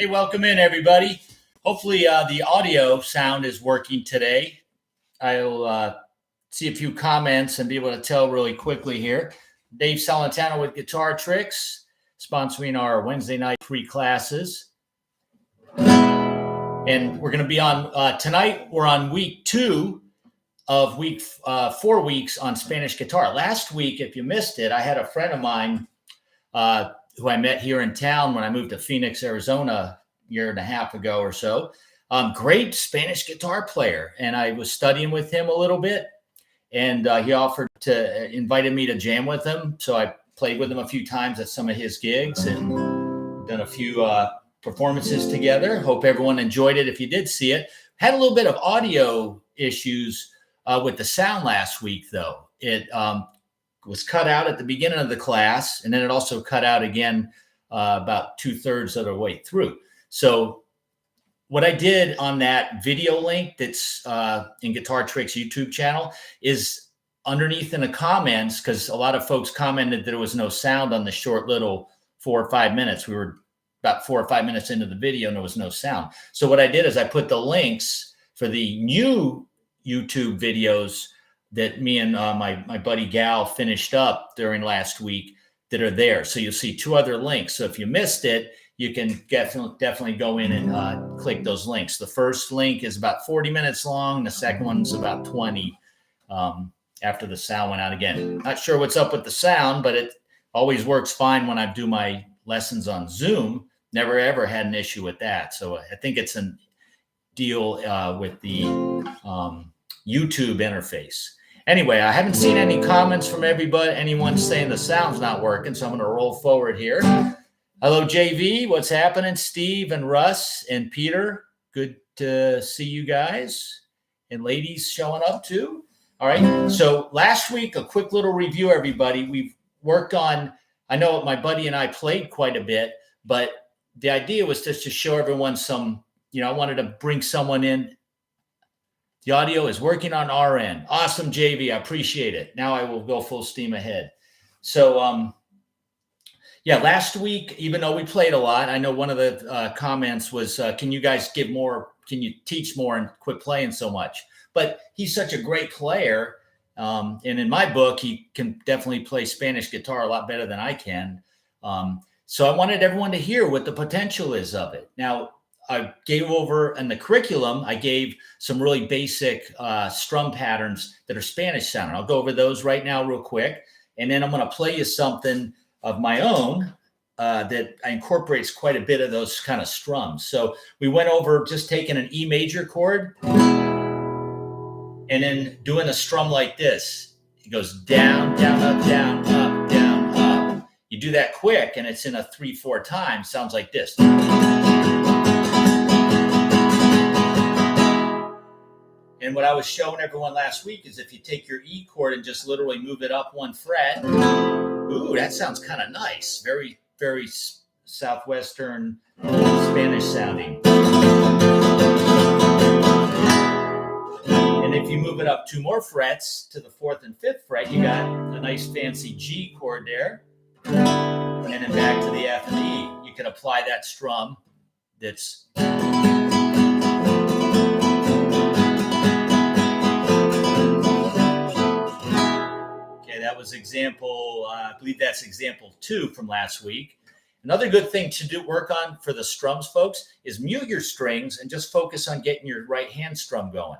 Hey, welcome in, everybody. Hopefully the audio sound is working today. I'll see a few comments and be able to tell really quickly here. Dave Salentano with Guitar Tricks, sponsoring our Wednesday night free classes. And we're going to be on, tonight we're on week 2 of 4 weeks on Spanish guitar. Last week, if you missed it, I had a friend of mine who I met here in town when I moved to Phoenix, Arizona, a year and a half ago or so. Great Spanish guitar player. And I was studying with him a little bit. And he invited me to jam with him. So I played with him a few times at some of his gigs and done a few performances together. Hope everyone enjoyed it. If you did see it, had a little bit of audio issues with the sound last week, though. It was cut out at the beginning of the class, and then it also cut out again about 2/3 of the way through. So what I did on that video link that's in Guitar Tricks YouTube channel is underneath in the comments, because a lot of folks commented that there was no sound on the short little 4 or 5 minutes. We were about 4 or 5 minutes into the video and there was no sound. So what I did is I put the links for the new YouTube videos that me and my buddy Gal finished up during last week that are there. So you'll see 2 other links. So if you missed it, you can definitely go in and click those links. The first link is about 40 minutes long. The second one's about 20 after the sound went out again. Not sure what's up with the sound, but it always works fine when I do my lessons on Zoom. Never, ever had an issue with that. So I think it's a deal with the YouTube interface. Anyway, I haven't seen any comments from anyone saying the sound's not working, so I'm going to roll forward here. Hello, JV. What's happening? Steve and Russ and Peter. Good to see you guys. And ladies showing up too. All right. So last week, a quick little review, everybody. We've worked on, I know my buddy and I played quite a bit, but the idea was just to show everyone some, I wanted to bring someone in. The audio is working on our end. Awesome, JV. I appreciate it. Now I will go full steam ahead. So, yeah, last week, even though we played a lot, I know one of the comments was, can you guys give more? Can you teach more and quit playing so much? But he's such a great player. And in my book, he can definitely play Spanish guitar a lot better than I can. So I wanted everyone to hear what the potential is of it. Now, I gave over in the curriculum, I gave some really basic strum patterns that are Spanish sounding. I'll go over those right now real quick. And then I'm going to play you something of my own that incorporates quite a bit of those kind of strums. So we went over just taking an E major chord and then doing a strum like this. It goes down, down, up, down, up, down, up. You do that quick and it's in a 3/4 time. Sounds like this. And what I was showing everyone last week is if you take your E chord and just literally move it up 1 fret, ooh, that sounds kind of nice. Very, very Southwestern Spanish sounding. And if you move it up 2 more frets to the 4th and 5th fret, you got a nice fancy G chord there. And then back to the F and E. You can apply that strum that's... That was example, I believe that's example 2 from last week. Another good thing to work on for the strums, folks, is mute your strings and just focus on getting your right hand strum going.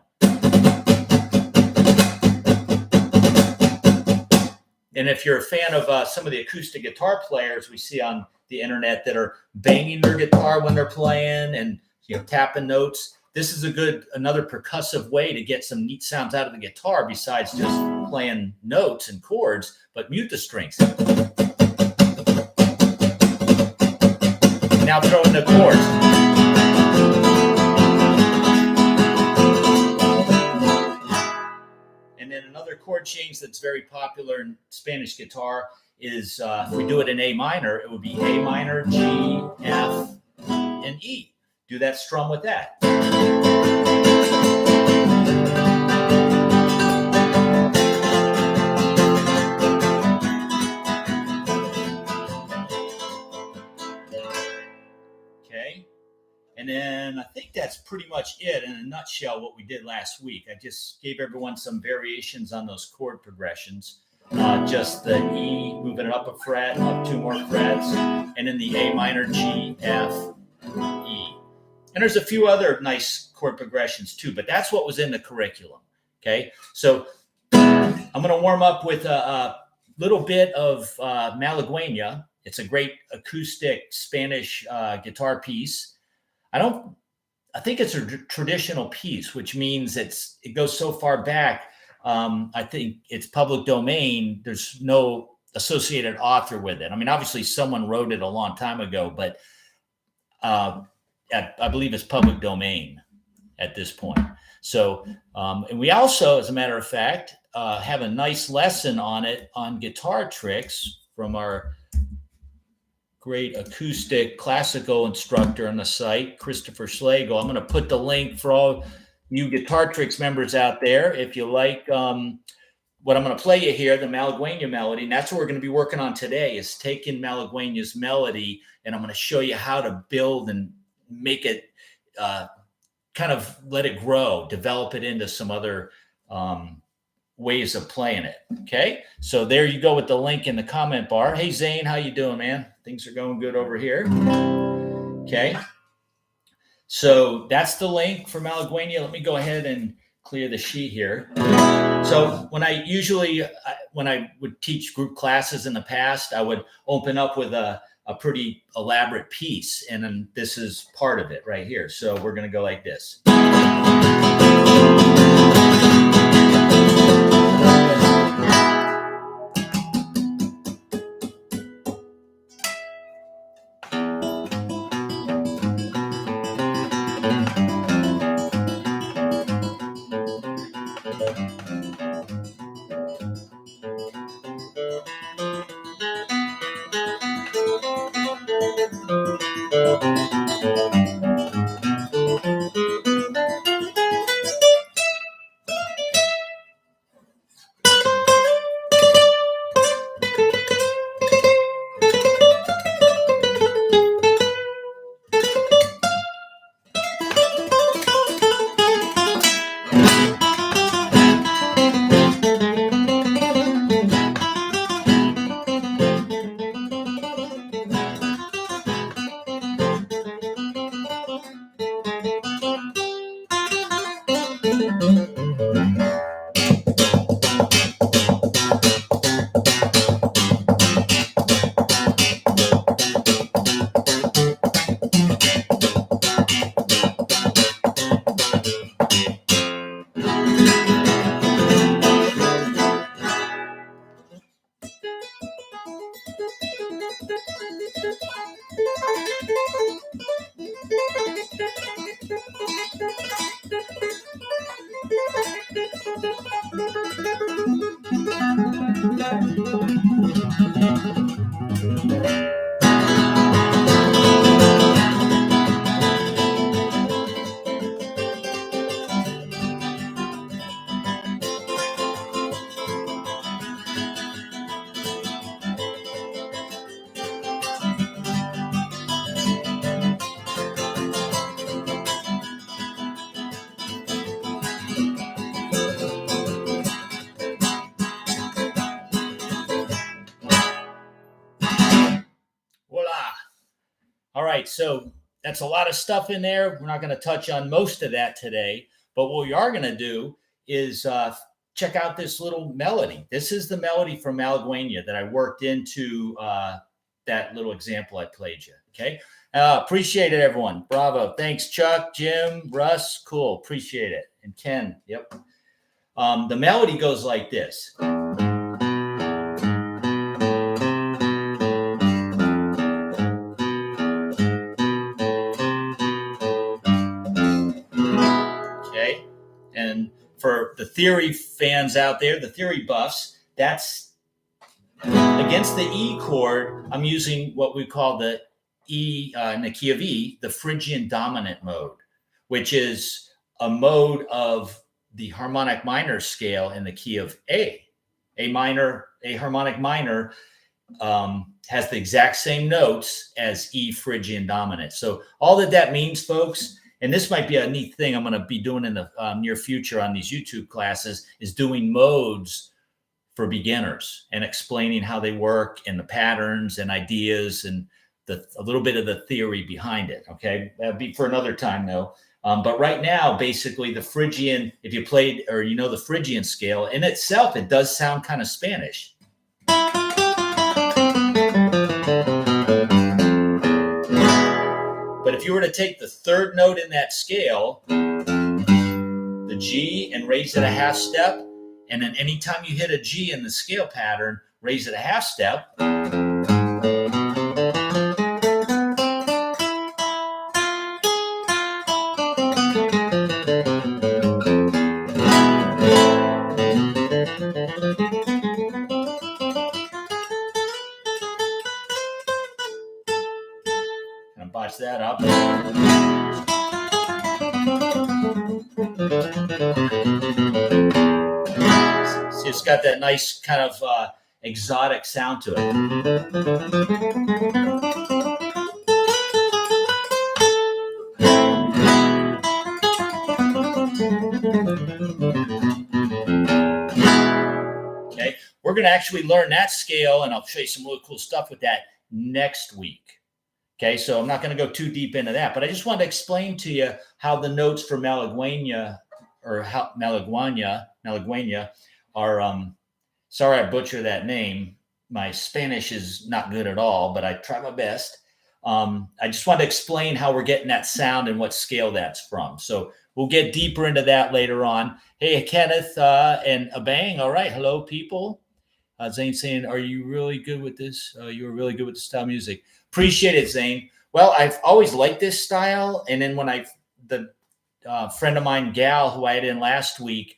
And if you're a fan of some of the acoustic guitar players we see on the internet that are banging their guitar when they're playing and tapping notes, this is another percussive way to get some neat sounds out of the guitar besides just playing notes and chords, but mute the strings. Now throw in the chords. And then another chord change that's very popular in Spanish guitar is if we do it in A minor, it would be A minor, G, F, and E. Do that strum with that. Okay. pretty much it in a nutshell, what we did last week. I just gave everyone some variations on those chord progressions. Just the E, moving it up a fret, up 2 more frets, and then the A minor, G, F, E. And there's a few other nice chord progressions too, but that's what was in the curriculum. Okay, so I'm going to warm up with a little bit of Malaguena. It's a great acoustic Spanish guitar piece. I think it's a traditional piece, which means it goes so far back. I think it's public domain. There's no associated author with it. I mean, obviously someone wrote it a long time ago, but I believe it's public domain at this point. So, and we also, as a matter of fact, have a nice lesson on it on guitar tricks from our great acoustic classical instructor on the site, Christopher Schlegel. I'm going to put the link for all you Guitar Tricks members out there. If you like what I'm going to play you here, the Malaguena melody, and that's what we're going to be working on today, is taking Malaguena's melody, and I'm going to show you how to build and make it kind of let it grow, develop it into some other ways of playing it. Okay, so there you go with the link in the comment bar. Hey Zane, how you doing, man? Things are going good over here. Okay, so that's the link for Malaguena. Let me go ahead and clear the sheet here. So when I would teach group classes in the past, I would open up with a pretty elaborate piece, and then this is part of it right here. So we're going to go like this. All right, so that's a lot of stuff in there. We're not going to touch on most of that today, but what we are going to do is check out this little melody. This is the melody from Malaguena that I worked into that little example I played you. Okay, appreciate it, everyone. Bravo. Thanks, Chuck, Jim, Russ. Cool. Appreciate it. And Ken. Yep. The melody goes like this. And for the theory fans out there, the theory buffs, that's against the E chord. I'm using what we call the E in the key of E, the Phrygian dominant mode, which is a mode of the harmonic minor scale in the key of A. A minor, a harmonic minor has the exact same notes as E Phrygian dominant. So all that means, folks, and this might be a neat thing I'm going to be doing in the near future on these YouTube classes, is doing modes for beginners and explaining how they work and the patterns and ideas and a little bit of the theory behind it. Okay, that'd be for another time though. But right now, basically the Phrygian, if you played or you know the Phrygian scale in itself, it does sound kind of Spanish. But if you were to take the third note in that scale, the G, and raise it a half step, and then anytime you hit a G in the scale pattern, raise it a half step. And botch that up. See, it's got that nice kind of exotic sound to it. Okay, we're going to actually learn that scale, and I'll show you some really cool stuff with that next week. Okay, so I'm not going to go too deep into that, but I just wanted to explain to you how the notes for Malaguena or how Malaguena are. Sorry, I butcher that name. My Spanish is not good at all, but I try my best. I just wanted to explain how we're getting that sound and what scale that's from. So we'll get deeper into that later on. Hey, Kenneth and Abang. All right. Hello, people. Zane saying, are you really good with this? You were really good with the style music. Appreciate it, Zane. Well, I've always liked this style. And then when the friend of mine, Gal, who I had in last week,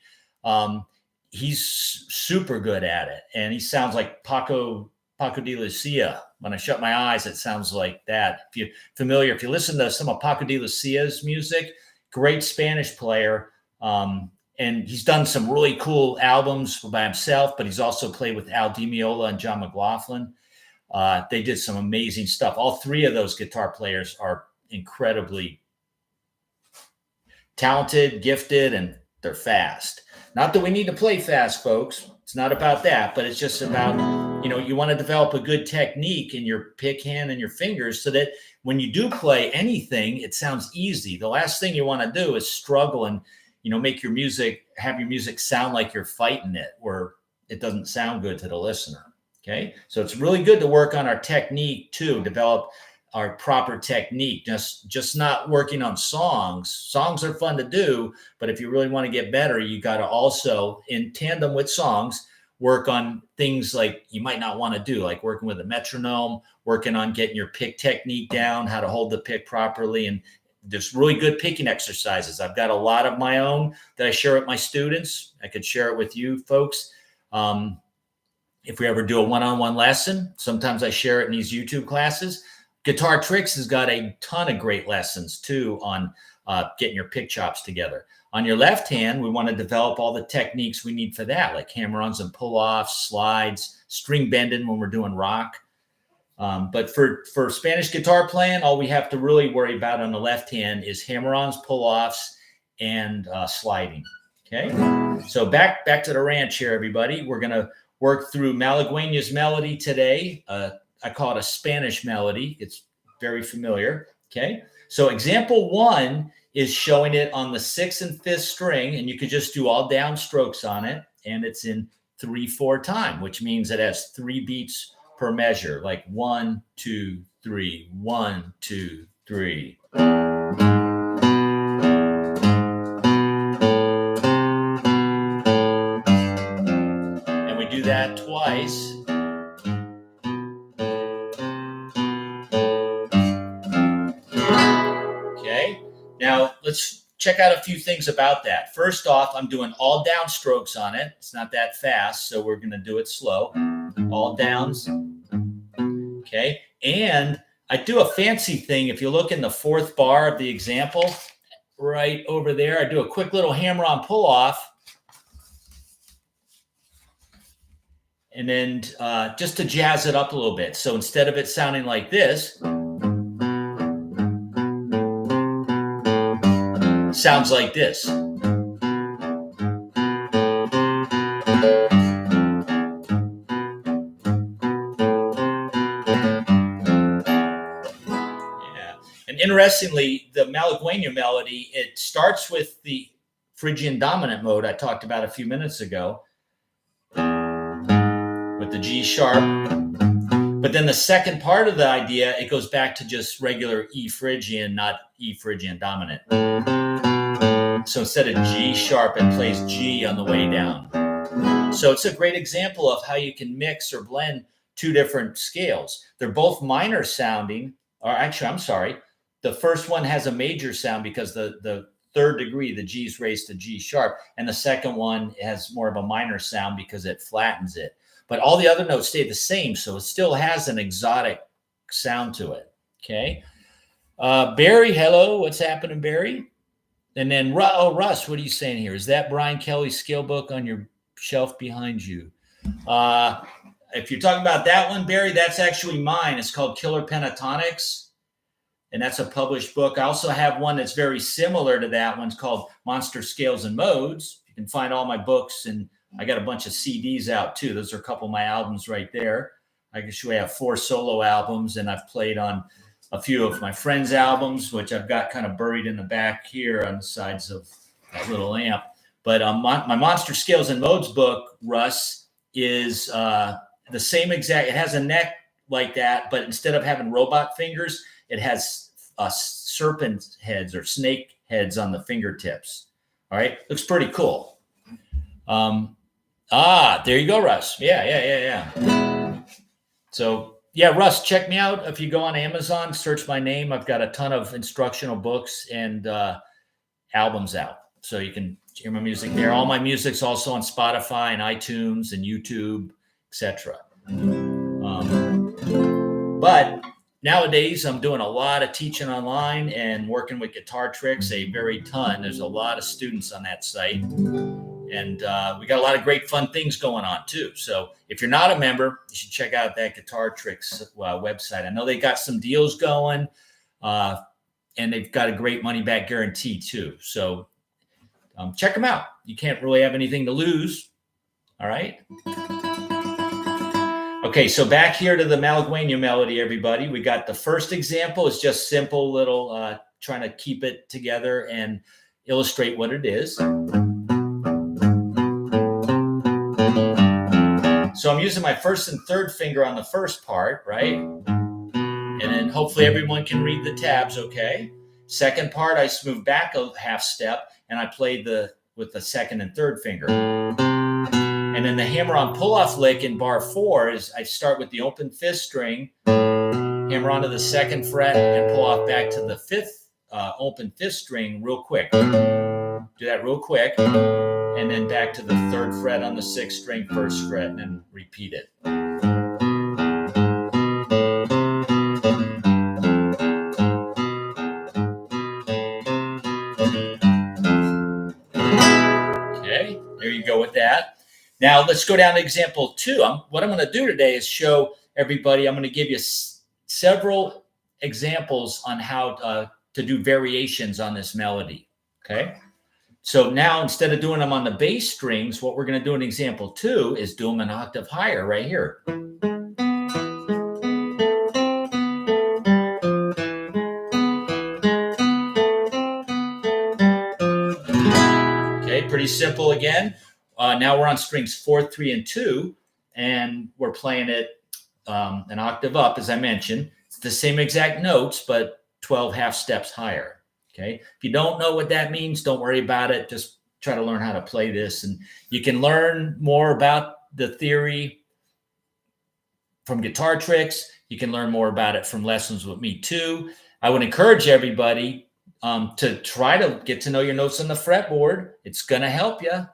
he's super good at it. And he sounds like Paco de Lucia. When I shut my eyes, it sounds like that. If you're familiar, if you listen to some of Paco de Lucia's music, great Spanish player. And he's done some really cool albums by himself, but he's also played with Al Di Meola and John McLaughlin. They did some amazing stuff. All three of those guitar players are incredibly talented, gifted, and they're fast. Not that we need to play fast, folks. It's not about that, but it's just about, you want to develop a good technique in your pick hand and your fingers so that when you do play anything, it sounds easy. The last thing you want to do is struggle and, have your music sound like you're fighting it, where it doesn't sound good to the listener. Okay. So it's really good to work on our technique too, develop our proper technique, just not working on songs. Songs are fun to do, but if you really want to get better, you got to also, in tandem with songs, work on things like you might not want to do, like working with a metronome, working on getting your pick technique down, how to hold the pick properly. And there's really good picking exercises. I've got a lot of my own that I share with my students. I could share it with you folks. If we ever do a one-on-one lesson, sometimes I share it in these YouTube classes. Guitar Tricks has got a ton of great lessons too on getting your pick chops together. On your left hand, we want to develop all the techniques we need for that, like hammer-ons and pull-offs, slides, string bending when we're doing rock. But for Spanish guitar playing, all we have to really worry about on the left hand is hammer-ons, pull-offs, and sliding. Okay, so back to the ranch here, everybody. We're going to work through Malaguena's melody today. I call it a Spanish melody. It's very familiar. Okay, so example 1 is showing it on the 6th and 5th string, and you could just do all down strokes on it, and it's in 3/4 time, which means it has 3 beats per measure, like 1, 2, 3, 1, 2, 3. And we do that twice. Okay, now let's check out a few things about that. First off, I'm doing all down strokes on it. It's not that fast, so we're going to do it slow. All downs. Okay, and I do a fancy thing. If you look in the 4th bar of the example, right over there, I do a quick little hammer-on pull-off. And then just to jazz it up a little bit. So instead of it sounding like this, sounds like this. And interestingly, the Malaguena melody, it starts with the Phrygian dominant mode I talked about a few minutes ago with the G sharp. But then the second part of the idea, it goes back to just regular E Phrygian, not E Phrygian dominant. So instead of G sharp, it plays G on the way down. So it's a great example of how you can mix or blend two different scales. They're both minor sounding, or actually, I'm sorry. The first one has a major sound because the third degree, the G is raised to G sharp. And the second one has more of a minor sound because it flattens it. But all the other notes stay the same. So it still has an exotic sound to it. Okay. Barry, hello. What's happening, Barry? And then, Russ, what are you saying here? Is that Brian Kelly's scale book on your shelf behind you? If you're talking about that one, Barry, that's actually mine. It's called Killer Pentatonics. And that's a published book. I also have one that's very similar to that one. It's called Monster Scales and Modes. You can find all my books, and I got a bunch of CDs out too. Those are a couple of my albums right there. I guess we have 4 solo albums, and I've played on a few of my friends' albums, which I've got kind of buried in the back here on the sides of that little amp. But my Monster Scales and Modes book, Russ, is the same exact. It has a neck like that, but instead of having robot fingers, it has serpent heads or snake heads on the fingertips. All right. Looks pretty cool. There you go, Russ. Yeah. So yeah, Russ, check me out. If you go on Amazon, search my name. I've got a ton of instructional books and albums out. So you can hear my music there. All my music's also on Spotify and iTunes and YouTube, etc. But nowadays, I'm doing a lot of teaching online and working with Guitar Tricks, a very ton. There's a lot of students on that site. And we got a lot of great fun things going on, too. So if you're not a member, you should check out that Guitar Tricks website. I know they got some deals going, and they've got a great money-back guarantee, too. So check them out. You can't really have anything to lose. All right? Okay, so back here to the Malaguena melody, everybody. We got the first example. It's just simple little, trying to keep it together and illustrate what it is. So I'm using my first and third finger on the first part, right? And then hopefully everyone can read the tabs, okay? Second part, I move back a half step and I play with the second and third finger. And then the hammer-on pull-off lick in bar 4 is I start with the open 5th string, hammer onto the 2nd fret, and pull off back to the 5th open 5th string real quick. Do that real quick, and then back to the 3rd fret on the 6th string, 1st fret, and then repeat it. Okay, there you go with that. Now, let's go down to example 2. What I'm going to do today is show everybody, I'm going to give you several examples on how to do variations on this melody, okay? So now, instead of doing them on the bass strings, what we're going to do in example 2 is do them an octave higher right here. Okay, pretty simple again. Now we're on strings 4, 3, and 2, and we're playing it an octave up, as I mentioned. It's the same exact notes, but 12 half steps higher. Okay. If you don't know what that means, don't worry about it. Just try to learn how to play this, and you can learn more about the theory from Guitar Tricks. You can learn more about it from lessons with me too. I would encourage everybody to try to get to know your notes on the fretboard. It's going to help you.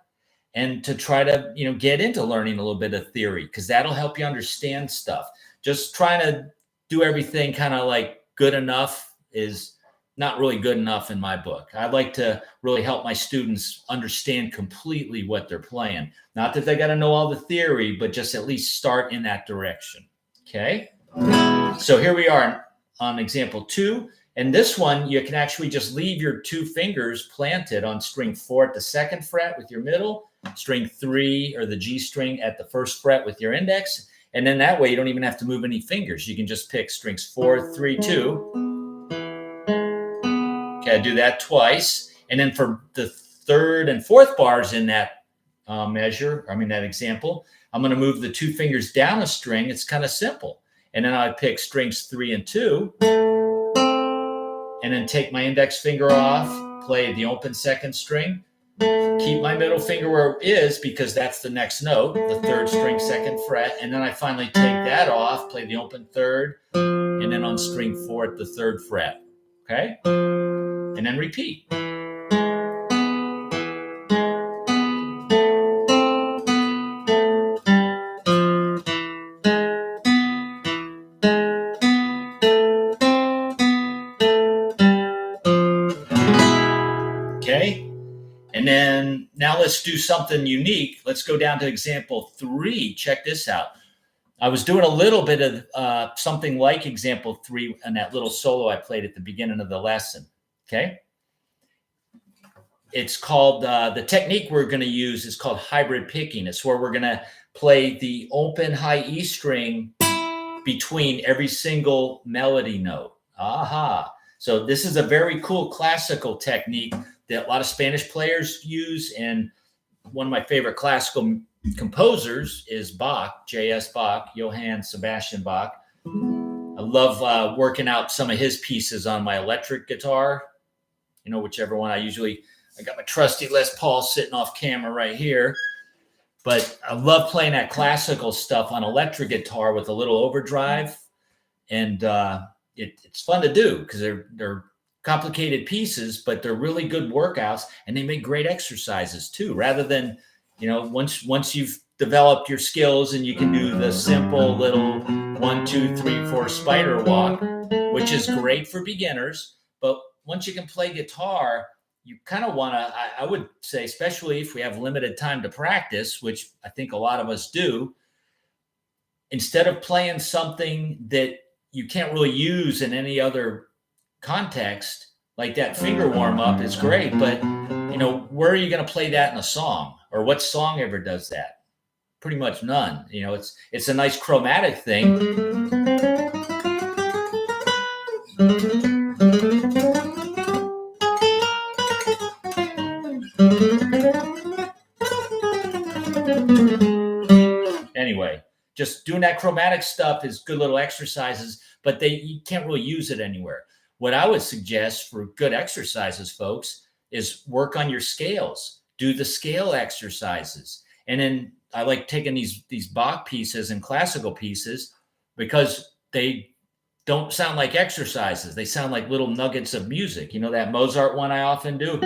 And to try to, get into learning a little bit of theory, because that'll help you understand stuff. Just trying to do everything kind of like good enough is not really good enough in my book. I'd like to really help my students understand completely what they're playing. Not that they got to know all the theory, but just at least start in that direction. Okay. So here we are on example 2. And this one, you can actually just leave your 2 fingers planted on string 4 at the 2nd fret with your middle, string 3 or the G string at the 1st fret with your index. And then that way you don't even have to move any fingers. You can just pick strings 4, 3, 2. Okay, I do that twice. And then for the 3rd and 4th bars in that that example, I'm going to move the 2 fingers down a string. It's kind of simple. And then I pick strings 3 and 2. And then take my index finger off, play the open 2nd string, keep my middle finger where it is because that's the next note, the 3rd string, 2nd fret. And then I finally take that off, play the open 3rd, and then on string 4 at the 3rd fret. Okay? And then repeat. Okay? And then now let's do something unique. Let's go down to example 3. Check this out. I was doing a little bit of something like example 3 and that little solo I played at the beginning of the lesson. Okay. It's called, the technique we're going to use is called hybrid picking. It's where we're going to play the open high E string between every single melody note. Aha. So this is a very cool classical technique that a lot of Spanish players use. And one of my favorite classical composers is Bach, J.S. Bach, Johann Sebastian Bach. I love working out some of his pieces on my electric guitar, whichever one I got my trusty Les Paul sitting off camera right here. But I love playing that classical stuff on electric guitar with a little overdrive. And it's fun to do because they're complicated pieces, but they're really good workouts and they make great exercises too, rather than, once you've developed your skills and you can do the simple little 1, 2, 3, 4 spider walk, which is great for beginners. But once you can play guitar, you kind of want to, I would say, especially if we have limited time to practice, which I think a lot of us do, instead of playing something that you can't really use in any other context, like that finger warm up is great, but where are you going to play that in a song? Or what song ever does that? Pretty much none. It's a nice chromatic thing. Anyway, just doing that chromatic stuff is good little exercises, but you can't really use it anywhere. What I would suggest for good exercises, folks, is work on your scales. Do the scale exercises. And then I like taking these Bach pieces and classical pieces because they don't sound like exercises. They sound like little nuggets of music. That Mozart one I often do.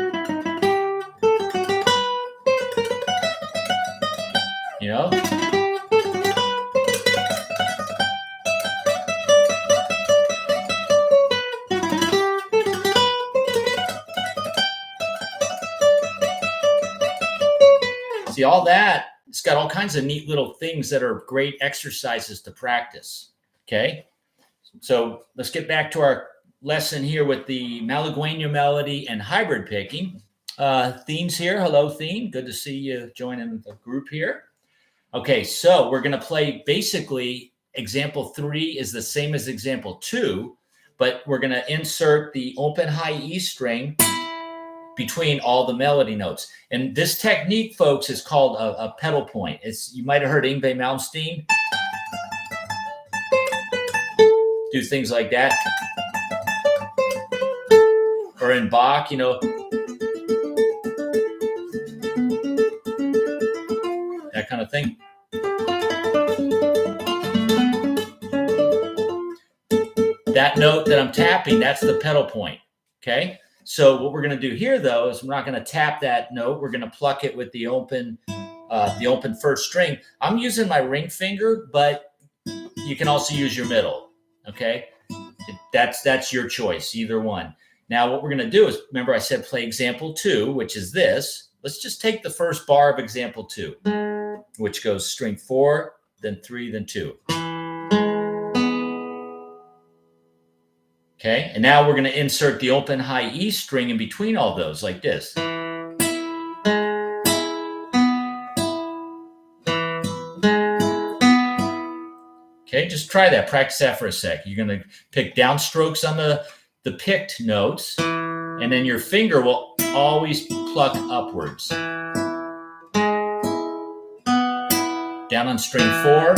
See, all that, it's got all kinds of neat little things that are great exercises to practice. Okay. So let's get back to our lesson here with the Malaguena melody and hybrid picking. Thene's here. Hello, Thene. Good to see you joining the group here. Okay, so we're going to play basically example 3 is the same as example 2, but we're going to insert the open high E string between all the melody notes. And this technique, folks, is called a pedal point. You might have heard Yngwie Malmsteen do things like that. Or in Bach, that kind of thing. That note that I'm tapping, that's the pedal point, okay? So what we're going to do here, though, is we're not going to tap that note. We're going to pluck it with the open 1st string. I'm using my ring finger, but you can also use your middle, okay? That's your choice, either one. Now, what we're going to do is, remember I said play example 2, which is this. Let's just take the first bar of example 2, which goes string 4, then 3, then 2. Okay, and now we're going to insert the open high E string in between all those like this. Okay, just try that. Practice that for a sec. You're going to pick downstrokes on the picked notes, and then your finger will always pluck upwards. Down on string 4,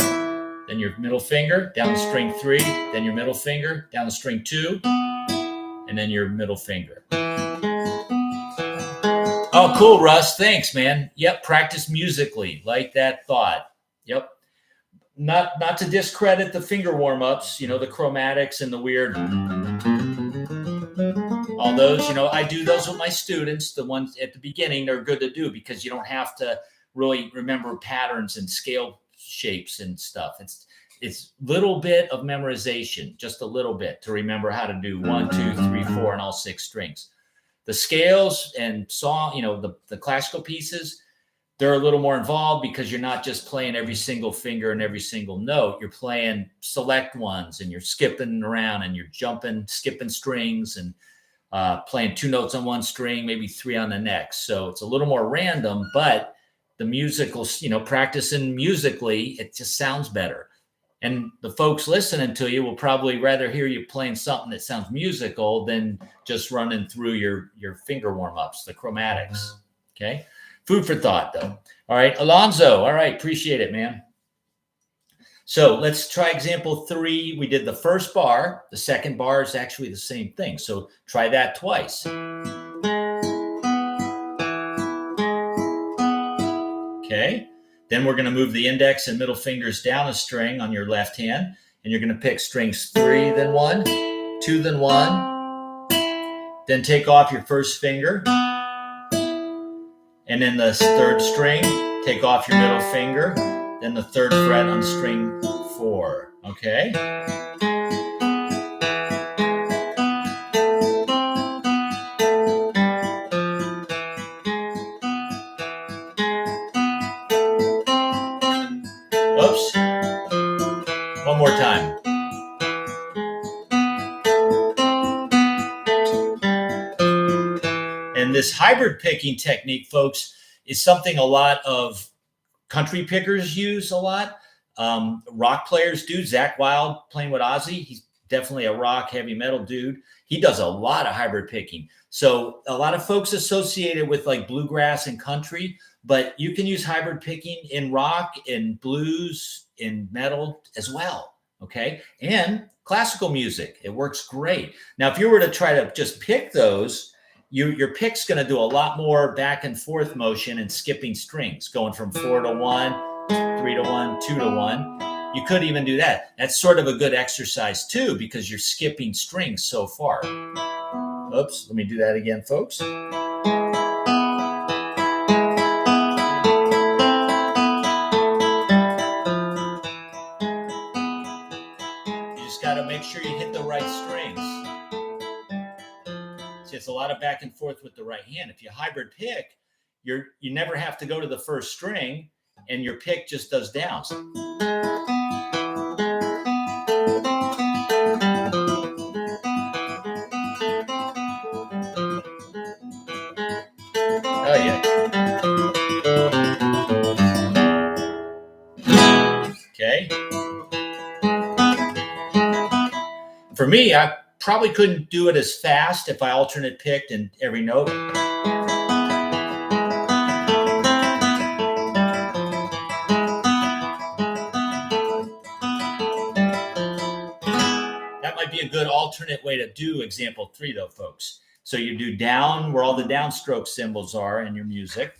then your middle finger, down to string 3, then your middle finger, down to string 2, and then your middle finger. Oh, cool, Russ. Thanks, man. Yep, practice musically. Like that thought. Yep. Not to discredit the finger warm-ups, you know, the chromatics and the weird, all those, you know, I do those with my students. The ones at the beginning, they're good to do because you don't have to really remember patterns and scale shapes and stuff. It's little bit of memorization, just a little bit to remember how to do 1, 2, 3, 4, and all 6 strings. The scales and song, you know, the classical pieces, they're a little more involved because you're not just playing every single finger and every single note. You're playing select ones, and you're skipping around, and you're skipping strings, and playing 2 notes on one string, maybe 3 on the next. So it's a little more random, but the musical, you know, practicing musically, it just sounds better. And the folks listening to you will probably rather hear you playing something that sounds musical than just running through your finger warm-ups, the chromatics. Okay. Food for thought, though. All right, Alonzo. All right, appreciate it, man. So let's try example 3. We did the first bar. The second bar is actually the same thing. So try that twice. Okay. Then we're going to move the index and middle fingers down a string on your left hand, and you're going to pick strings 3, then 1, 2, then 1. Then take off your first finger. And then the third string, take off your middle finger, then the 3rd fret on string 4, okay? Oops. One more time. And this hybrid picking technique, folks, is something a lot of country pickers use a lot. Rock players do. Zach Wilde playing with Ozzy, he's definitely a rock heavy metal dude. He does a lot of hybrid picking. So a lot of folks associated with like bluegrass and country, but you can use hybrid picking in rock, in blues, in metal as well. Okay. And classical music, it works great. Now, if you were to try to just pick those, your pick's going to do a lot more back and forth motion and skipping strings, going from 4 to 1, 3 to 1, 2 to 1. You could even do that. That's sort of a good exercise too, because you're skipping strings so far. Oops, let me do that again, folks. You just got to make sure you hit the right strings. See, it's a lot of back and forth with the right hand. If you hybrid pick, you never have to go to the first string, and your pick just does downs. Oh, yeah. Okay. For me, I probably couldn't do it as fast if I alternate picked in every note. That might be a good alternate way to do example 3, though, folks. So you do down where all the downstroke symbols are in your music.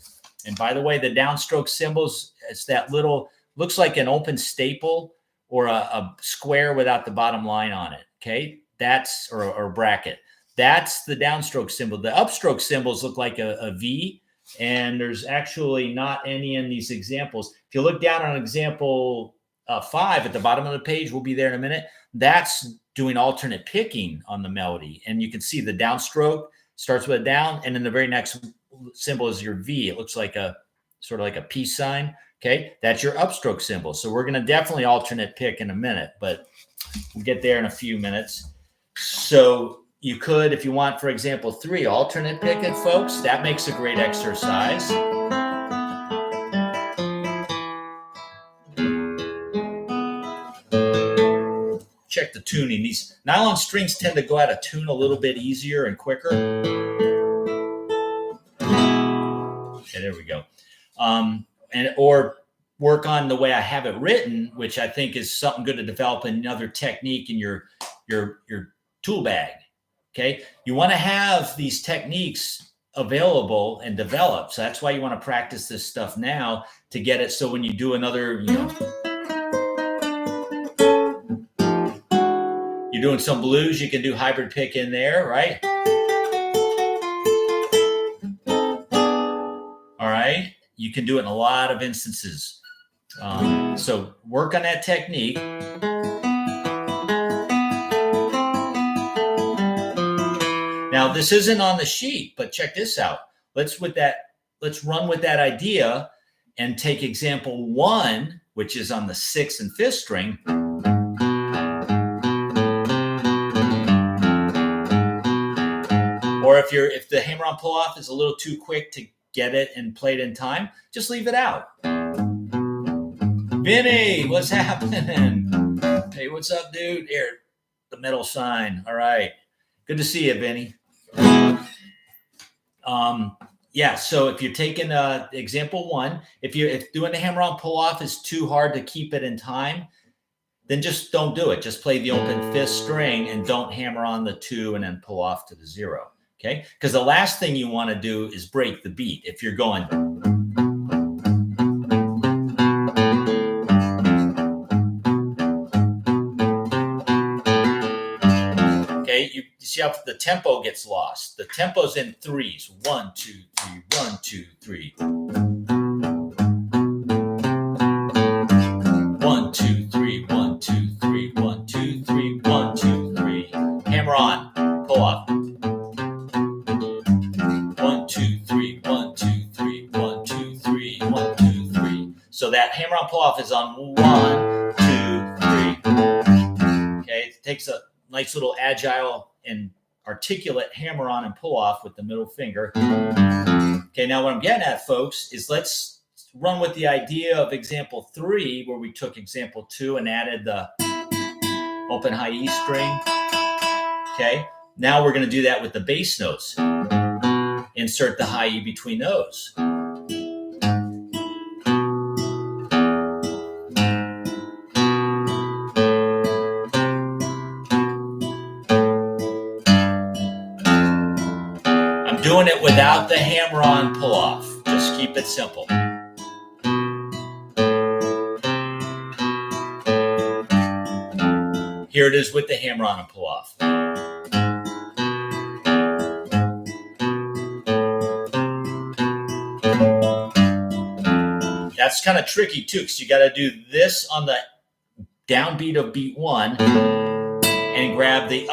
And by the way, the downstroke symbols, it's that little, looks like an open staple or a square without the bottom line on it. Okay. That's, or a bracket. That's the downstroke symbol. The upstroke symbols look like a V, and there's actually not any in these examples. If you look down on example 5 at the bottom of the page, we'll be there in a minute. That's doing alternate picking on the melody. And you can see the downstroke starts with a down, and then the very next symbol is your V. It looks like a sort of like a peace sign. Okay, that's your upstroke symbol. So we're going to definitely alternate pick in a minute, but we'll get there in a few minutes. So you could, if you want, for example, 3, alternate pick it, folks. That makes a great exercise. Check the tuning. These nylon strings tend to go out of tune a little bit easier and quicker. Okay, there we go. Or work on the way I have it written, which I think is something good to develop another technique in your tool bag. Okay, you want to have these techniques available and developed. So that's why you want to practice this stuff now to get it. So when you do another, you're doing some blues, you can do hybrid pick in there, right? All right, you can do it in a lot of instances. So work on that technique. Now, this isn't on the sheet, but check this out. Let's run with that idea and take example 1, which is on the 6th and 5th string. Or if the hammer-on pull-off is a little too quick to get it and play it in time, just leave it out. Vinny, what's happening? Hey, what's up, dude? Here, the metal sign. All right. Good to see you, Vinny. Yeah, so if you're taking example 1, if doing the hammer-on pull-off is too hard to keep it in time, then just don't do it. Just play the open 5th string and don't hammer on the 2 and then pull off to the 0. Okay? Because the last thing you want to do is break the beat. If you're going, okay, you see how the tempo gets lost. The tempo's in 3s. 1, 2, 3, 1, 2, 3. 1, 2, 3, 1, 2, 3, 1, 2, 3, 1, 2, 3. Hammer on, pull off. 1, 2, 3, 1, 2, 3, 1, 2, 3, 1, 2, 3. So that hammer on pull off is on 1, 2, 3. Okay, it takes a nice little agile and articulate hammer on and pull off with the middle finger. Okay, now what I'm getting at, folks, is let's run with the idea of example 3, where we took example 2 and added the open high E string. Okay, now we're going to do that with the bass notes. Insert the high E between those. I'm doing it without the hammer-on pull-off. Just keep it simple. Here it is with the hammer-on and pull-off. That's kind of tricky too, because you got to do this on the downbeat of beat 1 and grab the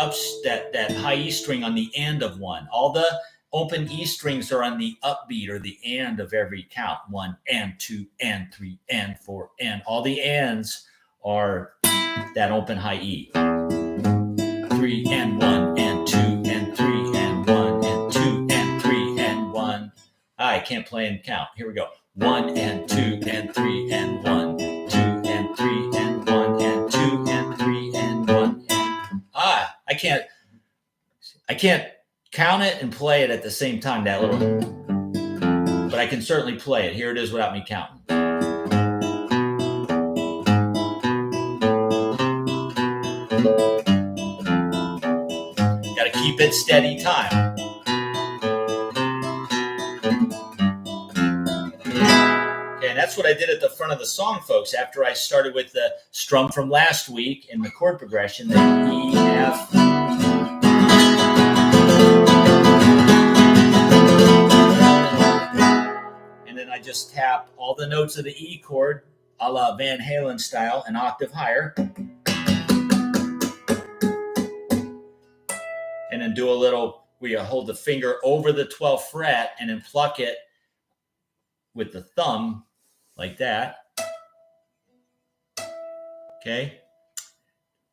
that high E string on the end of 1. All the open E strings are on the upbeat or the and of every count. 1 and 2 and 3 and 4 and all the ands are that open high E. 3 and 1 and 2 and 3 and 1 and 2 and 3 and 1. I can't play and count. Here we go. 1 and 2 and 3 and 1, 2 and 3 and 1 and 2 and 3 and 1. I can't count it and play it at the same time, that little, but I can certainly play it. Here it is without me counting. Got to keep it steady time. And that's what I did at the front of the song, folks, after I started with the strum from last week in the chord progression, the E, F. And then I just tap all the notes of the E chord, a la Van Halen style, an octave higher. And then do a little, where you hold the finger over the 12th fret and then pluck it with the thumb, like that. Okay.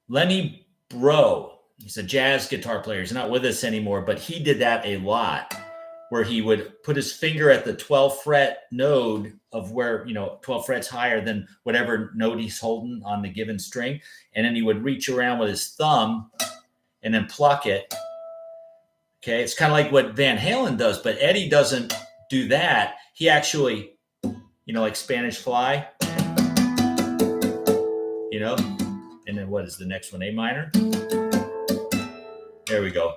Lenny Bro. He's a jazz guitar player. He's not with us anymore, but he did that a lot, where he would put his finger at the 12th fret node of where, 12 frets higher than whatever note he's holding on the given string. And then he would reach around with his thumb and then pluck it. Okay. It's kind of like what Van Halen does, but Eddie doesn't do that. He actually, like Spanish Fly, and then what is the next one? A minor. There we go.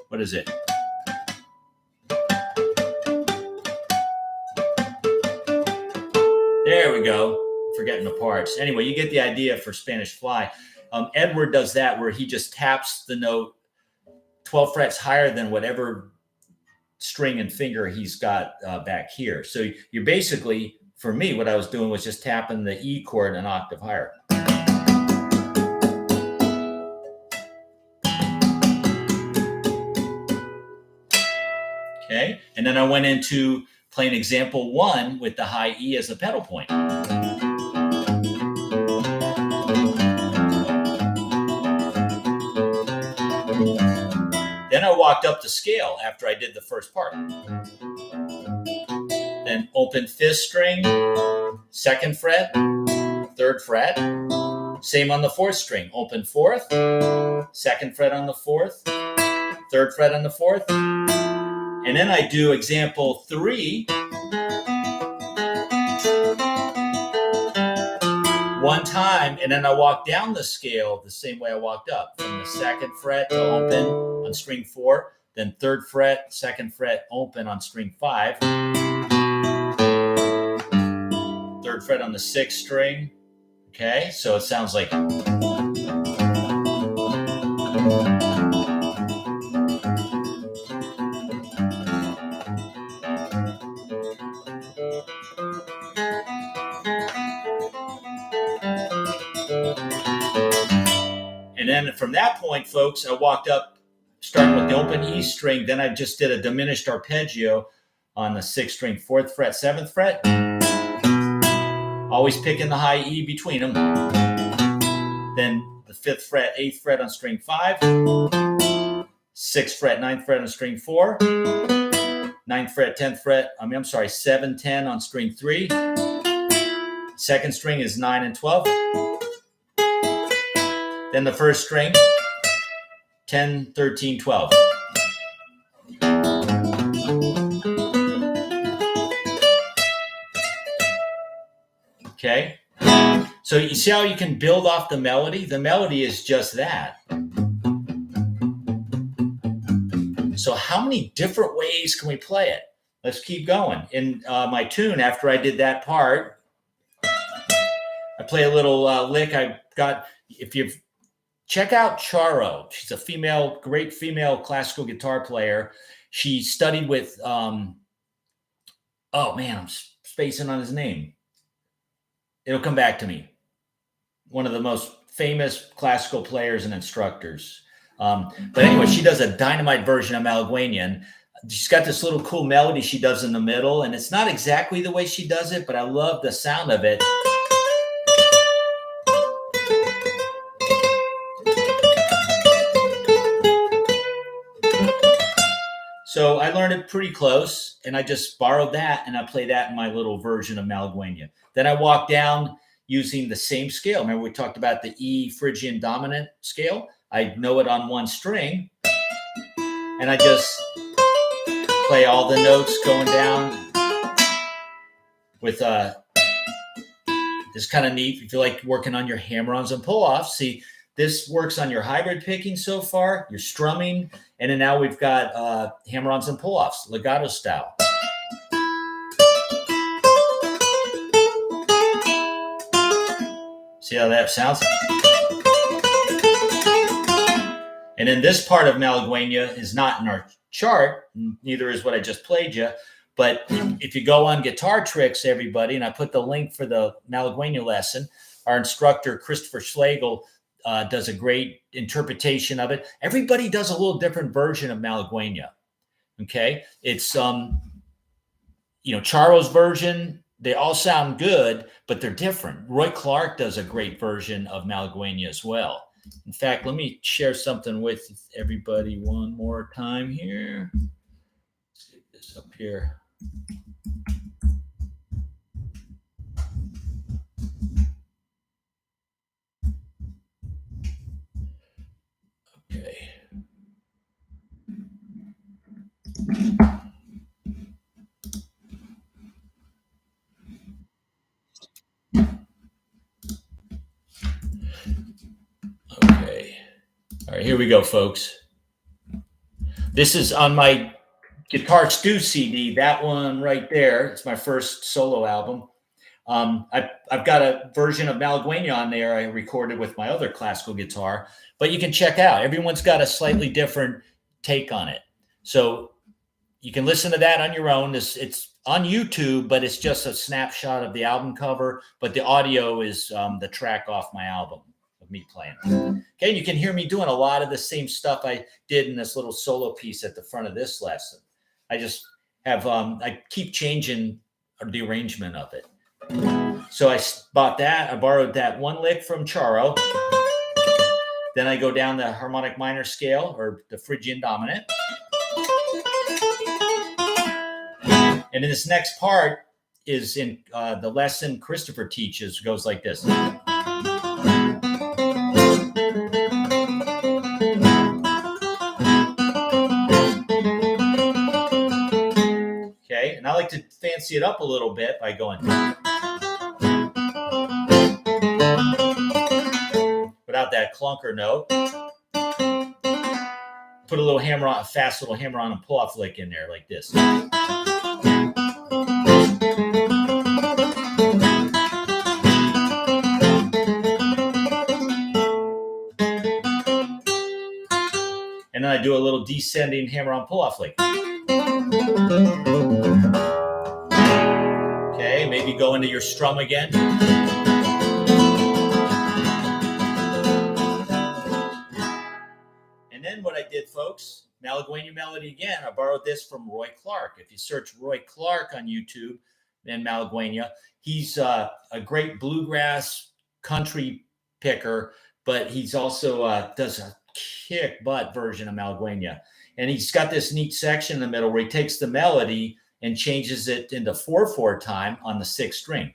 What is it? There we go. Forgetting the parts. Anyway, you get the idea for Spanish Fly. Edward does that where he just taps the note 12 frets higher than whatever string and finger he's got back here. So you're basically, for me, what I was doing was just tapping the E chord an octave higher. Okay, and then I went into playing example 1 with the high E as the pedal point. Then I walked up the scale after I did the first part. Then open 5th string, 2nd fret, 3rd fret. Same on the 4th string. Open 4th, 2nd fret on the 4th, 3rd fret on the 4th. And then I do example 3. One time, and then I walk down the scale the same way I walked up, from the 2nd fret to open on string 4, then 3rd fret, 2nd fret, open on string 5, 3rd fret on the 6th string. Okay, so it sounds like. And then from that point, folks, I walked up, starting with the open E string. Then I just did a diminished arpeggio on the 6th string, 4th fret, 7th fret. Always picking the high E between them. Then the 5th fret, 8th fret on string 5. 6th fret, 9th fret on string 4. 9th fret, 10th fret, 7, 10 on string 3. 2nd string is 9 and 12. Then the 1st string, 10, 13, 12. Okay. So you see how you can build off the melody? The melody is just that. So how many different ways can we play it? Let's keep going. In my tune, after I did that part, I play a little lick. I got, if you've check out Charo. She's a great female classical guitar player. She studied with, I'm spacing on his name. It'll come back to me. One of the most famous classical players and instructors. But anyway, she does a dynamite version of Malaguena. And she's got this little cool melody she does in the middle. And it's not exactly the way she does it, but I love the sound of it. So I learned it pretty close, and I just borrowed that, and I play that in my little version of Malaguena. Then I walk down using the same scale. Remember we talked about the E Phrygian dominant scale? I know it on one string, and I just play all the notes going down with this kind of neat. If you like working on your hammer-ons and pull-offs, see, this works on your hybrid picking so far, your strumming, and then now we've got hammer-ons and pull-offs, legato style. See how that sounds? And then this part of Malaguena is not in our chart, neither is what I just played you. But if you go on Guitar Tricks, everybody, and I put the link for the Malaguena lesson, our instructor, Christopher Schlegel, does a great interpretation of it. Everybody does a little different version of Malaguena. Okay, it's Charo's version. They all sound good, but they're different. Roy Clark does a great version of Malaguena as well. In fact, let me share something with everybody one more time here. Let's get this up here. Okay. Okay. All right, here we go, folks. This is on my Guitar Stew CD, that one right there. It's my first solo album. I've got a version of Malaguena on there I recorded with my other classical guitar, but you can check out. Everyone's got a slightly different take on it. So you can listen to that on your own. It's on YouTube, but it's just a snapshot of the album cover, but the audio is the track off my album of me playing. Okay, you can hear me doing a lot of the same stuff I did in this little solo piece at the front of this lesson. I just have, I keep changing the arrangement of it. So I bought that. I borrowed that one lick from Charo. Then I go down the harmonic minor scale, or the Phrygian dominant. And in this next part is in the lesson Christopher teaches, goes like this. Okay, and I like to fancy it up a little bit by going without that clunker note. Put a little hammer on, a fast little hammer on and pull off lick in there like this. And then I do a little descending hammer on pull off lick. Okay, maybe go into your strum again. And then what I did, folks, Malaguena melody again. I borrowed this from Roy Clark. If you search Roy Clark on YouTube, then Malaguena, he's a great bluegrass country picker, but he's also does a kick butt version of Malaguena. And he's got this neat section in the middle where he takes the melody and changes it into 4/4 time on the 6th string.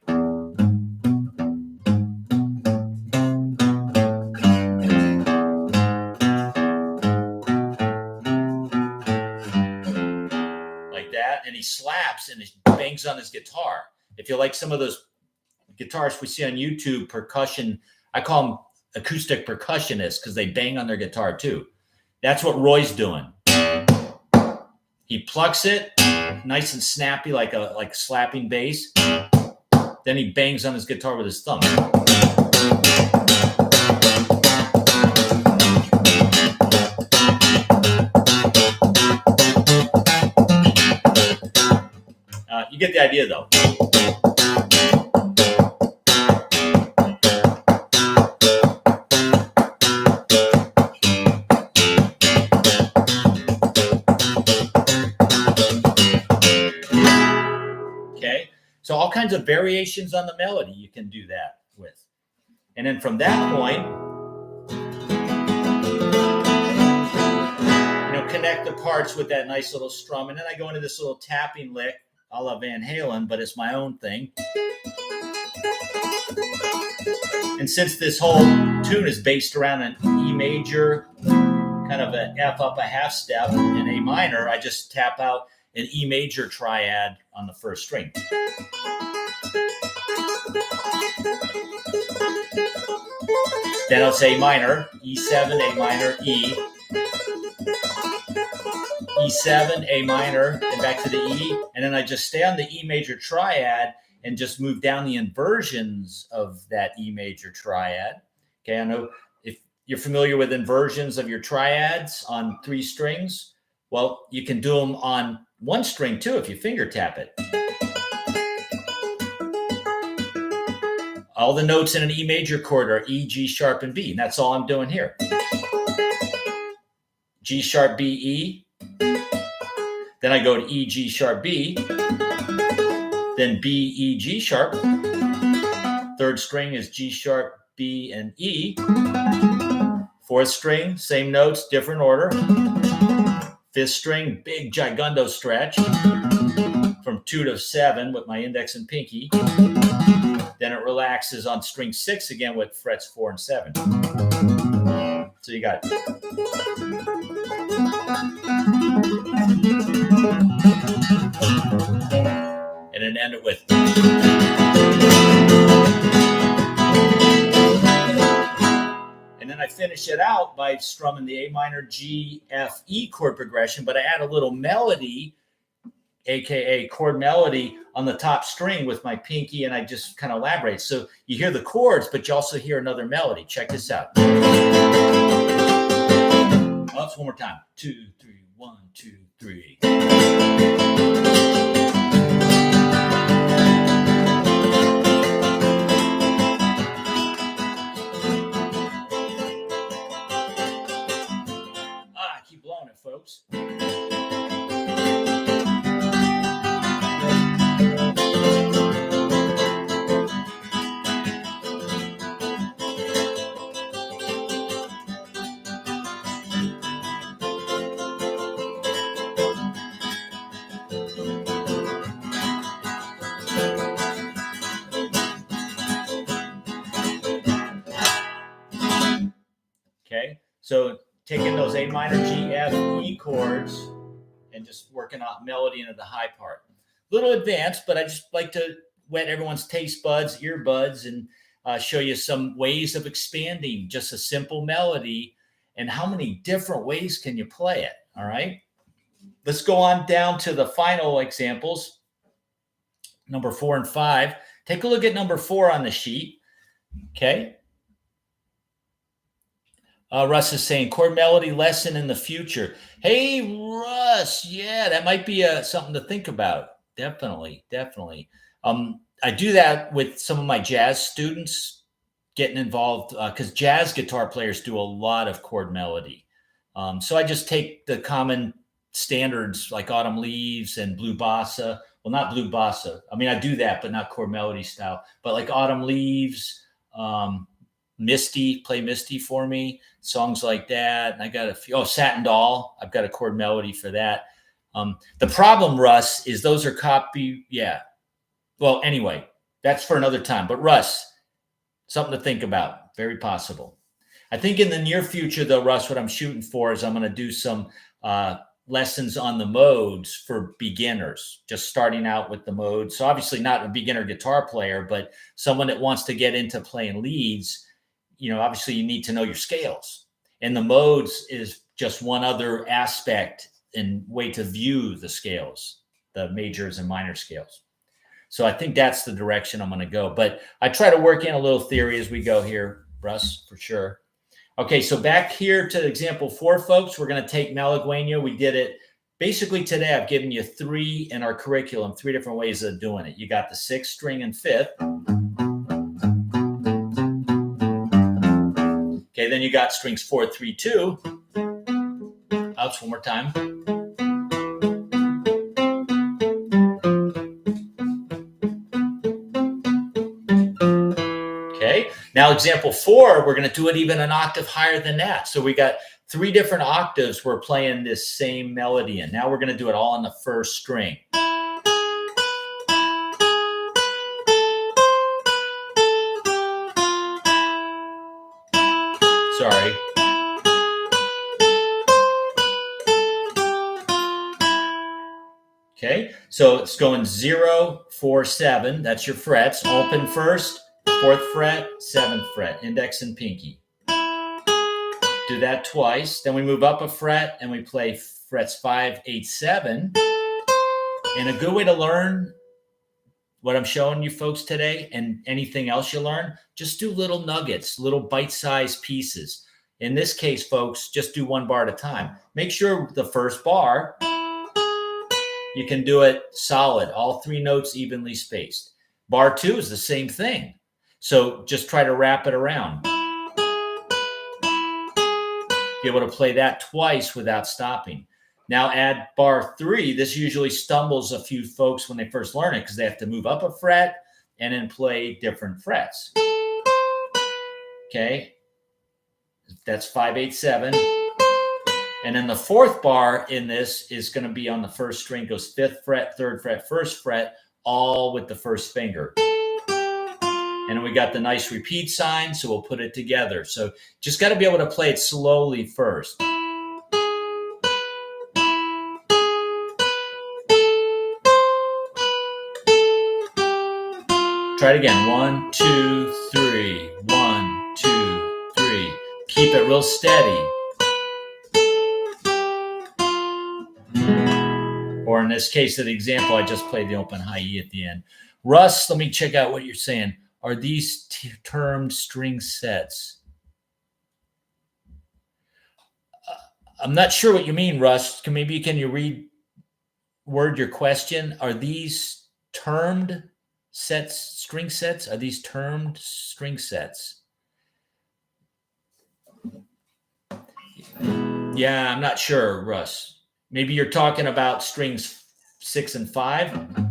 Like that. And he slaps and he bangs on his guitar. If you like some of those guitarists we see on YouTube, percussion, I call them acoustic percussionists because they bang on their guitar too. That's what Roy's doing. He plucks it nice and snappy, like slapping bass. Then he bangs on his guitar with his thumb. You get the idea, though. So all kinds of variations on the melody you can do that with. And then from that point, connect the parts with that nice little strum. And then I go into this little tapping lick a la Van Halen, but it's my own thing. And since this whole tune is based around an E major, kind of an F up a half step, and A minor, I just tap out an E major triad on the first string. Then I'll say minor, E7, A minor, E, E7, A minor, and back to the E, and then I just stay on the E major triad and just move down the inversions of that E major triad. Okay, I know if you're familiar with inversions of your triads on 3 strings, well, you can do them on 1 string too if you finger tap it. All the notes in an E major chord are E, G sharp, and B. And that's all I'm doing here. G sharp, B, E. Then I go to E, G sharp, B. Then B, E, G sharp. Third string is G sharp, B, and E. Fourth string, same notes, different order. Fifth string, big gigundo stretch from 2 to 7 with my index and pinky. Then it relaxes on string 6 again with frets 4 and 7. So you got it. And then end it with. And then I finish it out by strumming the A minor, G, F, E chord progression, but I add a little melody, aka chord melody, on the top string with my pinky, and I just kind of elaborate. So you hear the chords, but you also hear another melody. Check this out. Oh, it's one more time. 2, 3, 1, 2, 3. Keep blowing it, folks. Okay, so taking those A minor, G, F, E chords and just working out melody into the high part. A little advanced, but I just like to whet everyone's taste buds, earbuds, and show you some ways of expanding just a simple melody and how many different ways can you play it, all right? Let's go on down to the final examples, number 4 and 5. Take a look at number 4 on the sheet, okay? Russ is saying chord melody lesson in the future. Hey, Russ, yeah, that might be something to think about. Definitely. I do that with some of my jazz students, getting involved because jazz guitar players do a lot of chord melody. So I just take the common standards like Autumn Leaves and Blue Bossa. Well, not Blue Bossa. I mean, I do that, but not chord melody style. But like Autumn Leaves, Misty, play Misty for me, songs like that. And I got a few, Satin Doll, I've got a chord melody for that. The problem, Russ, is those are copy. Yeah. Well, anyway, that's for another time. But Russ, something to think about. Very possible. I think in the near future, though, Russ, what I'm shooting for is I'm going to do some lessons on the modes for beginners, just starting out with the modes. So obviously not a beginner guitar player, but someone that wants to get into playing leads. You know, obviously you need to know your scales, and the modes is just one other aspect and way to view the scales, the majors and minor scales. So I think that's the direction I'm going to go, but I try to work in a little theory as we go here, Russ, for sure. Okay. So back here to example 4, folks, we're going to take Malaguena. We did it basically today. I've given you 3 in our curriculum, 3 different ways of doing it. You got the 6th string and 5th. Okay, then you got strings 4, 3, 2. Outs one more time. Okay, now example 4, we're going to do it even an octave higher than that. So we got 3 different octaves we're playing this same melody in. Now we're going to do it all on the 1st string. Sorry. Okay, so it's going 0, 4, 7. That's your frets. Open first, 4th fret, 7th fret, index and pinky. Do that twice. Then we move up a fret and we play frets 5, 8, 7. And a good way to learn what I'm showing you folks today and anything else you learn, just do little nuggets, little bite-sized pieces. In this case, folks, just do 1 bar at a time. Make sure the first bar, you can do it solid, all 3 notes evenly spaced. Bar 2 is the same thing. So just try to wrap it around. Be able to play that twice without stopping. Now add bar 3. This usually stumbles a few folks when they first learn it because they have to move up a fret and then play different frets. Okay, that's 5, 8, 7. And then the 4th bar in this is going to be on the 1st string, goes 5th fret, 3rd fret, 1st fret, all with the 1st finger. And then we got the nice repeat sign, so we'll put it together. So just got to be able to play it slowly first. Try it again. 1, 2, 3. 1, 2, 3. Keep it real steady. Or in this case of the example, I just played the open high E at the end. Russ, let me check out what you're saying. Are these termed string sets? I'm not sure what you mean, Russ. Can you word your question? Are these termed sets, string sets? Are these termed string sets? Yeah, I'm not sure, Russ. Maybe you're talking about strings 6 and 5.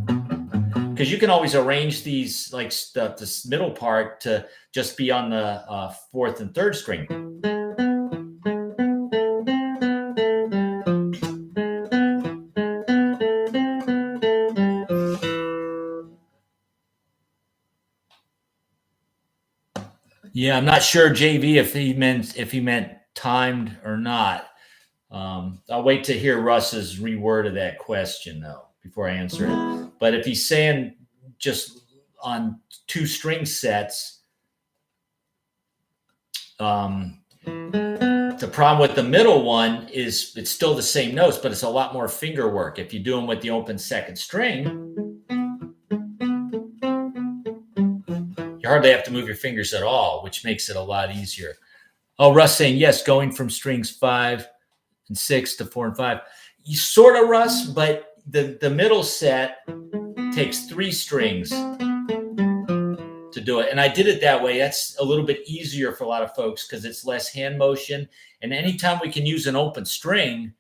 Because you can always arrange these, like this middle part, to just be on the 4th and 3rd string. Yeah, I'm not sure, JV, if he meant timed or not. I'll wait to hear Russ's reword of that question, though, before I answer it. But if he's saying just on 2 string sets, the problem with the middle one is it's still the same notes, but it's a lot more finger work. If you do them with the open 2nd string, you hardly have to move your fingers at all, which makes it a lot easier. Oh, Russ saying, yes, going from strings 5 and 6 to 4 and 5. You sort of, Russ, but the middle set takes 3 strings to do it. And I did it that way. That's a little bit easier for a lot of folks because it's less hand motion. And anytime we can use an open string,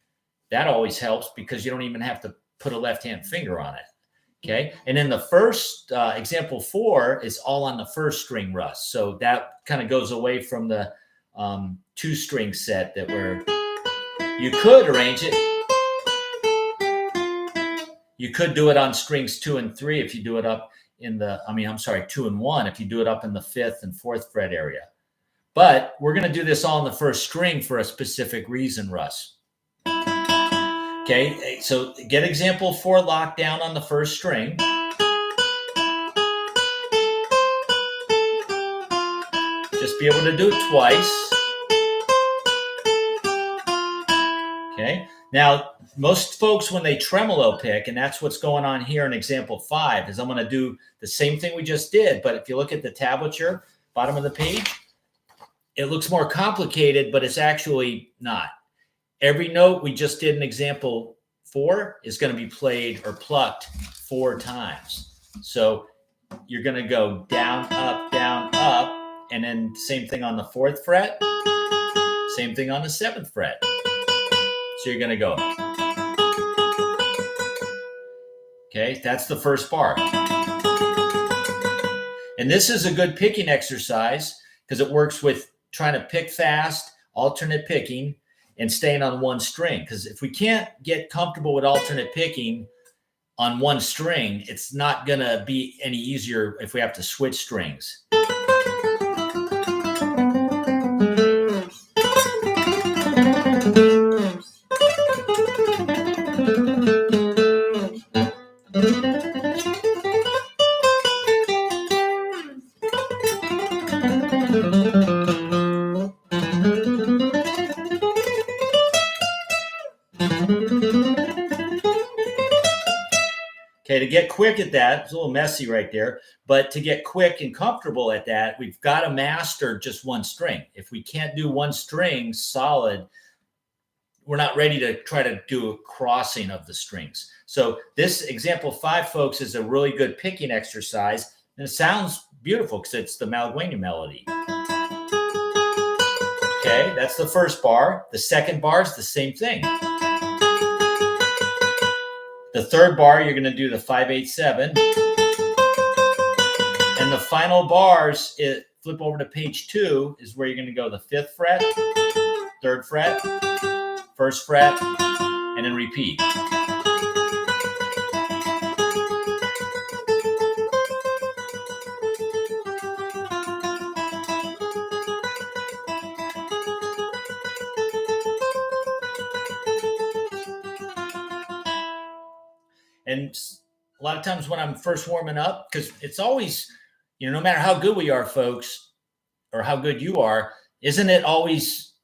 that always helps because you don't even have to put a left-hand finger on it. Okay. And then the first example 4 is all on the 1st string, Russ. So that kind of goes away from the 2 string set that you could arrange it. You could do it on strings 2 and 3 if you do it up in the, 2 and 1 if you do it up in the 5th and 4th fret area. But we're going to do this all in the 1st string for a specific reason, Russ. Okay, so get example 4 locked down on the 1st string. Just be able to do it twice. Okay, now most folks, when they tremolo pick, and that's what's going on here in example 5, is I'm going to do the same thing we just did. But if you look at the tablature, bottom of the page, it looks more complicated, but it's actually not. Every note we just did in example 4 is going to be played or plucked 4 times. So you're going to go down, up, and then same thing on the 4th fret, same thing on the 7th fret. So you're going to go. Okay, that's the first bar. And this is a good picking exercise because it works with trying to pick fast, alternate picking, and staying on one string. Because if we can't get comfortable with alternate picking on one string, it's not going to be any easier if we have to switch strings. Okay, to get quick at that, it's a little messy right there, but to get quick and comfortable at that, we've got to master just one string. If we can't do one string solid, we're not ready to try to do a crossing of the strings. So this example 5, folks, is a really good picking exercise. And it sounds beautiful because it's the Malaguena melody. Okay, that's the first bar. The second bar is the same thing. The third bar, you're going to do the 5/8/7. And the final bars, flip over to page 2, is where you're going to go the 5th fret, 3rd fret, 1st fret, and then repeat. And a lot of times when I'm first warming up, because it's always, no matter how good we are, folks, or how good you are, isn't it always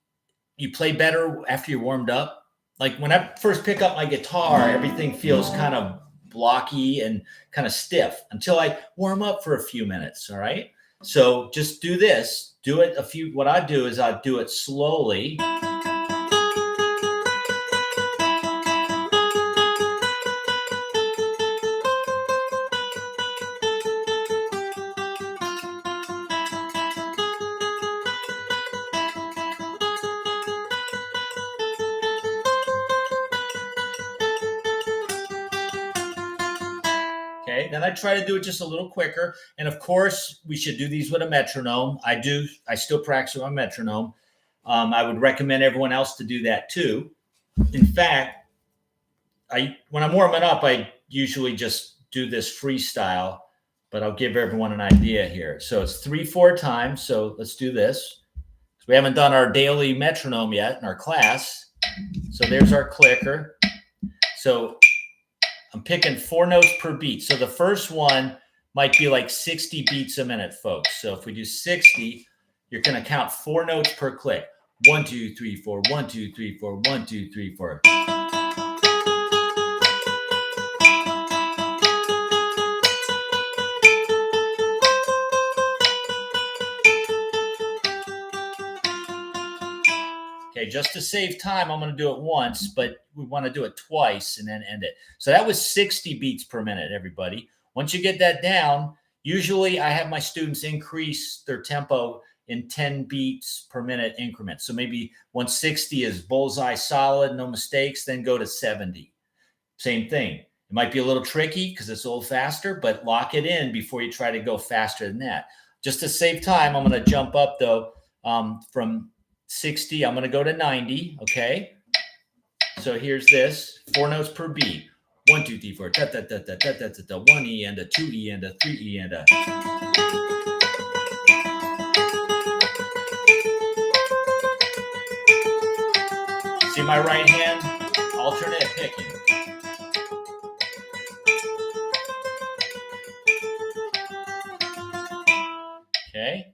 you play better after you're warmed up? Like when I first pick up my guitar, everything feels kind of blocky and kind of stiff until I warm up for a few minutes. All right. So just do this. Do it what I do is I do it slowly. Okay, then I try to do it just a little quicker. And of course, we should do these with a metronome. I still practice with a metronome. I would recommend everyone else to do that too. In fact, when I'm warming up, I usually just do this freestyle, but I'll give everyone an idea here. So it's 3/4 times. So let's do this. We haven't done our daily metronome yet in our class. So there's our clicker. So I'm picking 4 notes per beat. So the first one might be like 60 beats a minute, folks. So if we do 60, you're going to count 4 notes per click. 1, 2, 3, 4, 1, 2, 3, 4, 1, 2, 3, 4. Okay, just to save time, I'm going to do it once, but we want to do it twice and then end it. So that was 60 beats per minute, everybody. Once you get that down, usually I have my students increase their tempo in 10 beats per minute increments. So maybe 160 is bullseye solid, no mistakes, then go to 70. Same thing. It might be a little tricky because it's a little faster, but lock it in before you try to go faster than that. Just to save time, I'm going to jump up, though, from 60, I'm going to go to 90, okay? So here's this, 4 notes per beat. 1, 2, 3, 4, da, da, da, da, da, da, da, 1 E and a 2 E and a 3 E and a. See my right hand? Alternate picking. Okay,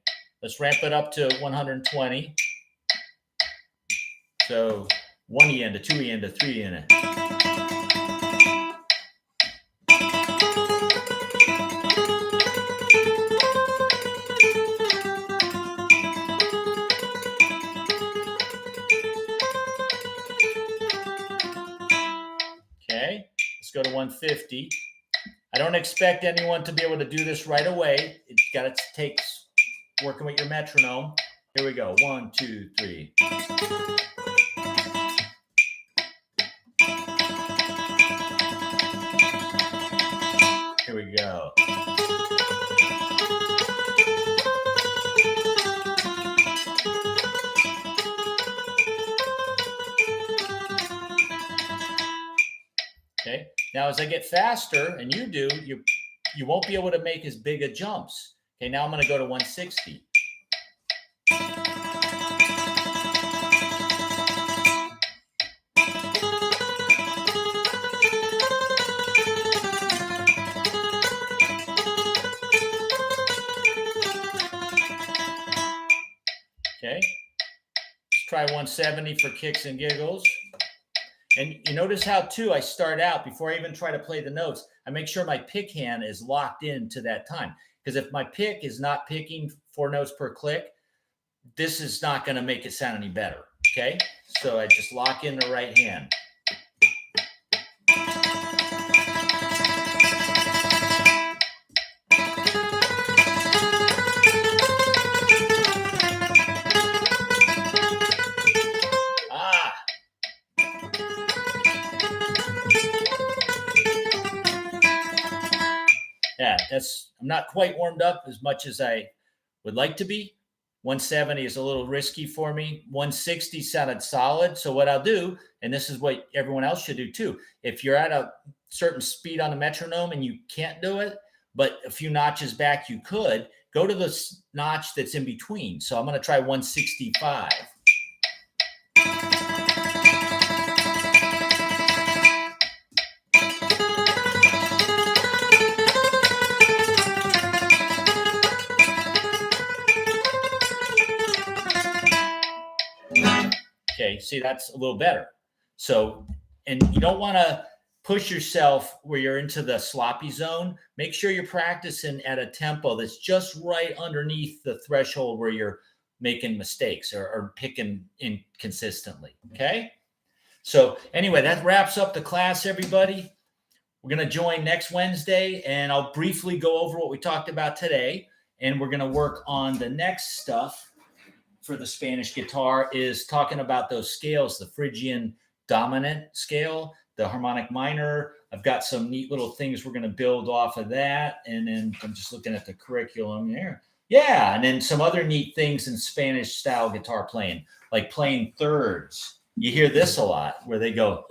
let's ramp it up to 120. So 1 E and a 2 E and a 3 E and a. Okay, let's go to 150. I don't expect anyone to be able to do this right away. It's got to take working with your metronome. Here we go. 1, 2, 3. Here we go. Okay. Now, as I get faster, and you do, you won't be able to make as big a jumps. Okay. Now I'm going to go to 160. Okay, let's try 170 for kicks and giggles. And you notice how, too, I start out, before I even try to play the notes, I make sure my pick hand is locked into that time. Because if my pick is not picking 4 notes per click, this is not going to make it sound any better, okay? So I just lock in the right hand. I'm not quite warmed up as much as I would like to be. 170 is a little risky for me. 160 sounded solid. So what I'll do, and this is what everyone else should do too, if you're at a certain speed on the metronome and you can't do it, but a few notches back you could, go to the notch that's in between. So I'm going to try 165. Okay, see, that's a little better. So, and you don't want to push yourself where you're into the sloppy zone. Make sure you're practicing at a tempo that's just right underneath the threshold where you're making mistakes or picking inconsistently. Okay. So anyway, that wraps up the class, everybody. We're going to join next Wednesday, and I'll briefly go over what we talked about today. And we're going to work on the next stuff for the Spanish guitar, is talking about those scales, the Phrygian dominant scale, the harmonic minor. I've got some neat little things we're going to build off of that. And then I'm just looking at the curriculum there. Yeah. And then some other neat things in Spanish style guitar playing, like playing thirds. You hear this a lot where they go.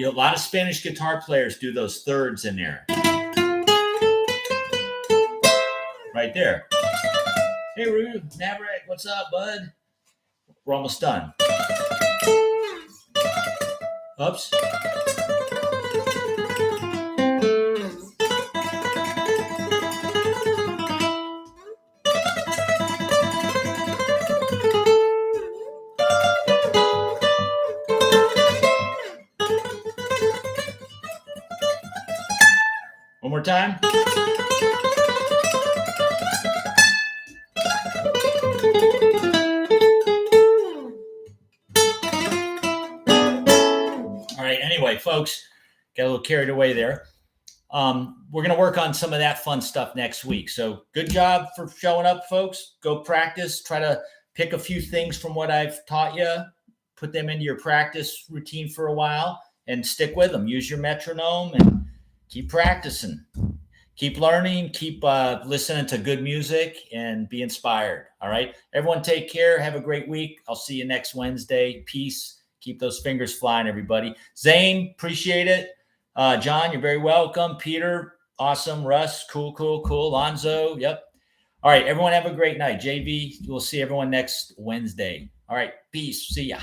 A lot of Spanish guitar players do those thirds in there. Right there. Hey, Rue, Maverick, what's up, bud? We're almost done. Oops. One more time. All right. Anyway, folks, got a little carried away there. We're going to work on some of that fun stuff next week. So good job for showing up, folks. Go practice. Try to pick a few things from what I've taught you. Put them into your practice routine for a while and stick with them. Use your metronome and keep practicing. Keep learning, keep listening to good music, and be inspired. All right. Everyone take care. Have a great week. I'll see you next Wednesday. Peace. Keep those fingers flying, everybody. Zane, appreciate it. John, you're very welcome. Peter, awesome. Russ, cool. Lonzo, yep. All right. Everyone have a great night. JV, we'll see everyone next Wednesday. All right. Peace. See ya.